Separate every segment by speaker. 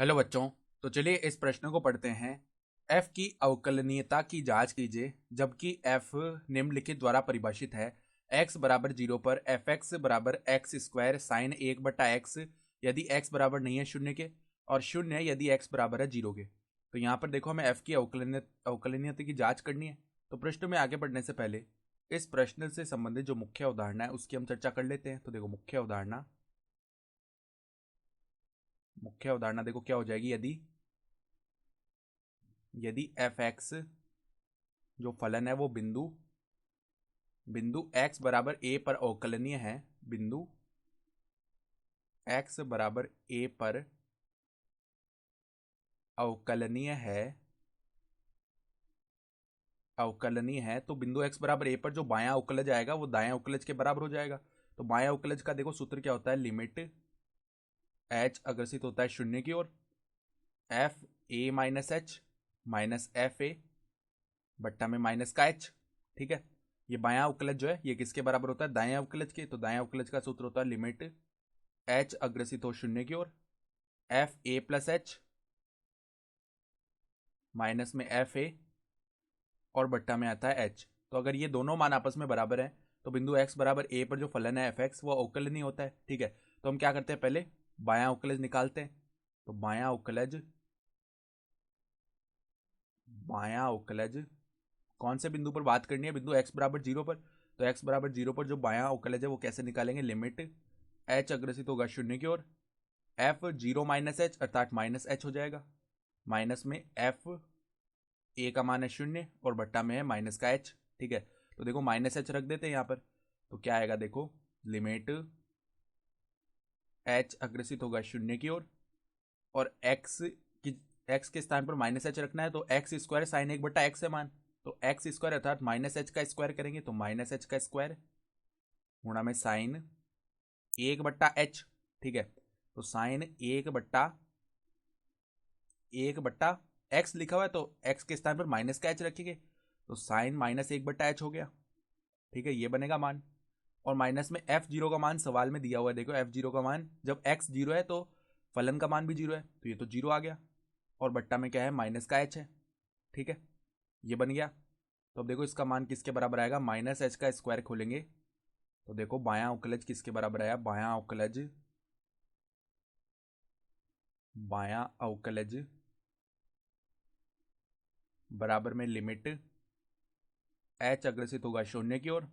Speaker 1: Hello बच्चों। तो चलिए इस प्रश्न को पढ़ते हैं। f की अवकलनीयता की जांच कीजिए जबकि f निम्नलिखित द्वारा परिभाषित है। x बराबर 0 पर fx बराबर एक्स स्क्वायर साइन 1/x यदि x बराबर नहीं है शून्य के, और शून्य यदि x बराबर है 0 के। तो यहाँ पर देखो हमें f की अवकलनीयता की जांच करनी है। तो प्रश्न में आगे बढ़ने से पहले इस प्रश्न से संबंधित जो मुख्य अवधारणा है उसकी हम चर्चा कर लेते हैं। तो देखो मुख्य अवधारणा देखो क्या हो जाएगी। यदि यदि एफ एक्स जो फलन है वो बिंदु बिंदु x बराबर a पर अवकलनीय है, बिंदु x बराबर a पर अवकलनीय है तो बिंदु x बराबर a पर जो बायां अवकलज आएगा वो दायां अवकलज के बराबर हो जाएगा। तो बायां अवकलज का देखो सूत्र क्या होता है, लिमिट h अग्रसित होता है शून्य की ओर, F A minus H minus F A बट्टा में माइनस का h। ठीक है, ये बायां अवकलज जो है ये किसके बराबर होता है, दायां अवकलज के। तो दायां अवकलज का सूत्र होता है लिमिट h अग्रसित हो शून्य की ओर, F A plus H minus में एफ ए और बट्टा में आता है h। तो अगर ये दोनों मान आपस में बराबर हैं तो बिंदु x बराबर a पर जो फलन है एफ एक्स वो अवकलनीय होता है। ठीक है, तो हम क्या करते हैं, पहले बायां अवकलज निकालते हैं। तो बायां अवकलज कौन से बिंदु पर बात करनी है, बिंदु x बराबर 0 पर। तो x बराबर 0 पर जो बायां अवकलज है वो कैसे निकालेंगे, लिमिट h अग्रसित होगा शून्य की ओर, f 0 माइनस एच अर्थात माइनस h हो जाएगा, माइनस में f a का मान है शून्य और बट्टा में है माइनस का h। ठीक है, तो देखो माइनस h रख देते हैं यहाँ पर। तो क्या आएगा देखो, लिमिट h अग्रसित होगा शून्य की ओर और की x के स्थान पर माइनस h रखना है तो एक्स स्क्वायर साइन 1/x है मान। तो एक्स स्क्वायर अर्थात माइनस h का स्क्वायर करेंगे तो माइनस h का स्क्वायर गुणा में साइन 1/h। ठीक है, तो साइन 1/1 एक्स लिखा हुआ है तो एक्स के स्थान पर माइनस का h रखेंगे तो साइन माइनस 1/h हो गया। ठीक है, ये बनेगा मान। और माइनस में एफ जीरो का मान सवाल में दिया हुआ है। देखो एफ जीरो का मान जब एक्स जीरो है तो फलन का मान भी जीरो है, तो ये तो जीरो आ गया और बट्टा में क्या है, माइनस का एच है। ठीक है, ये बन गया। तो अब देखो इसका मान किसके बराबर आएगा, माइनस एच का स्क्वायर खोलेंगे तो देखो बायां अवकलज किसके बराबर आया, बायां अवकलज बराबर में लिमिट एच अग्रसित होगा शून्य की ओर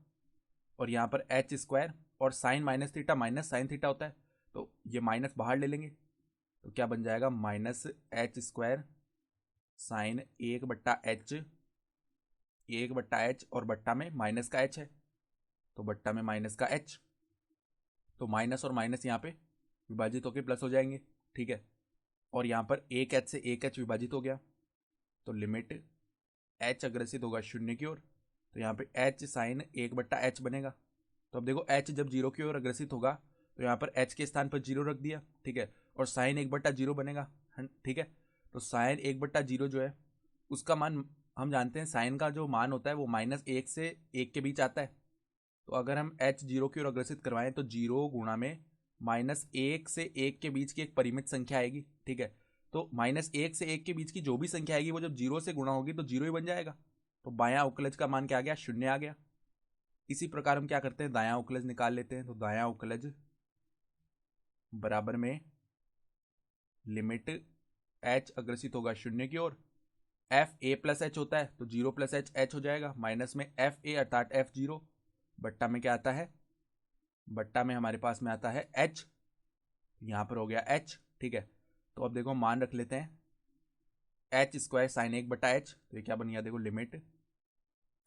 Speaker 1: और यहाँ पर एच स्क्वायर और sine minus theta minus sine theta होता है तो ये माइनस बाहर ले लेंगे। तो क्या बन जाएगा, minus H square sine 1/h और बट्टा में माइनस का h है तो बट्टा में माइनस का h। तो माइनस और माइनस यहाँ पे विभाजित होकर प्लस हो जाएंगे। ठीक है, और यहाँ पर एक h से एक h विभाजित हो गया तो लिमिट h अग्रसित होगा शून्य की ओर। तो यहाँ पे h साइन 1/h बनेगा। तो अब देखो h जब जीरो की ओर अग्रसित होगा तो यहाँ पर h के स्थान पर जीरो रख दिया। ठीक है, और साइन 1/0 बनेगा। ठीक है, तो साइन 1/0 जो है उसका मान हम जानते हैं, साइन का जो मान होता है वो -1 से 1 के बीच आता है। तो अगर हम h जीरो की ओर अग्रसित करवाएं तो जीरो गुणा में -1 से 1 के बीच की एक परिमित संख्या आएगी। ठीक है, तो -1 से 1 के बीच की जो भी संख्या आएगी वो जब जीरो से गुणा होगी तो जीरो ही बन जाएगा। तो बायां अवकलज का मान क्या आ गया, शून्य आ गया। इसी प्रकार हम क्या करते हैं, दायां अवकलज निकाल लेते हैं। तो दायां अवकलज बराबर में लिमिट h अग्रसित होगा शून्य की ओर, एफ ए प्लस एच होता है तो जीरो प्लस एच एच हो जाएगा, माइनस में एफ ए अर्थात एफ जीरो बट्टा में क्या आता है, बट्टा में हमारे पास में आता है एच, यहाँ पर हो गया एच। ठीक है, तो अब देखो मान रख लेते हैं, एच स्क्वायर साइन 1/h तो ये क्या बन गया, देखो लिमिट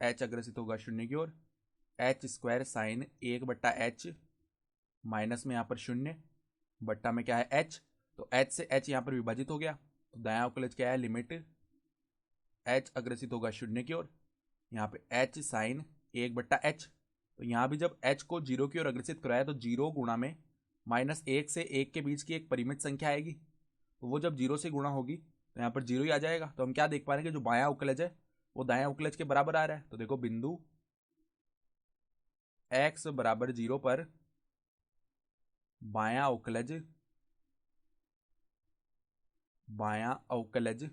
Speaker 1: एच अग्रसित होगा शून्य की ओर, H square sine 1/h minus में यहाँ पर शून्य बट्टा में क्या है एच। तो एच से एच यहाँ पर विभाजित हो गया तो दायां अवकलज क्या है, लिमिट एच अग्रसित होगा शून्य की ओर, यहाँ पे एच साइन 1/h। तो यहाँ भी जब h को जीरो की ओर अग्रसित कराया तो जीरो गुणा में -1 से 1 के बीच की एक परिमित संख्या आएगी तो वो जब जीरो से गुणा होगी तो यहाँ पर जीरो ही आ जाएगा। तो हम क्या देख पा रहे हैं कि जो बायां अवकलज है वो दायां अवकलज के बराबर आ रहा है। तो देखो बिंदु x बराबर 0 पर बायां अवकलज बायां अवकलज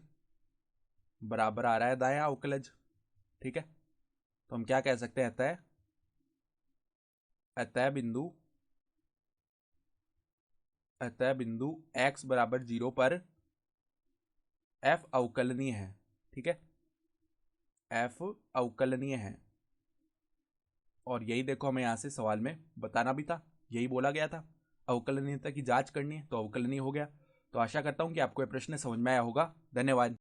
Speaker 1: बराबर आ रहा है दायां अवकलज। ठीक है, तो हम क्या कह सकते हैं, अतः बिंदु x बराबर 0 पर f अवकलनीय है। ठीक है, f अवकलनीय है। और यही देखो हमें यहां से सवाल में बताना भी था, यही बोला गया था, अवकलनीयता की जांच करनी है, तो अवकलनीय हो गया। तो आशा करता हूं कि आपको यह प्रश्न समझ में आया होगा। धन्यवाद।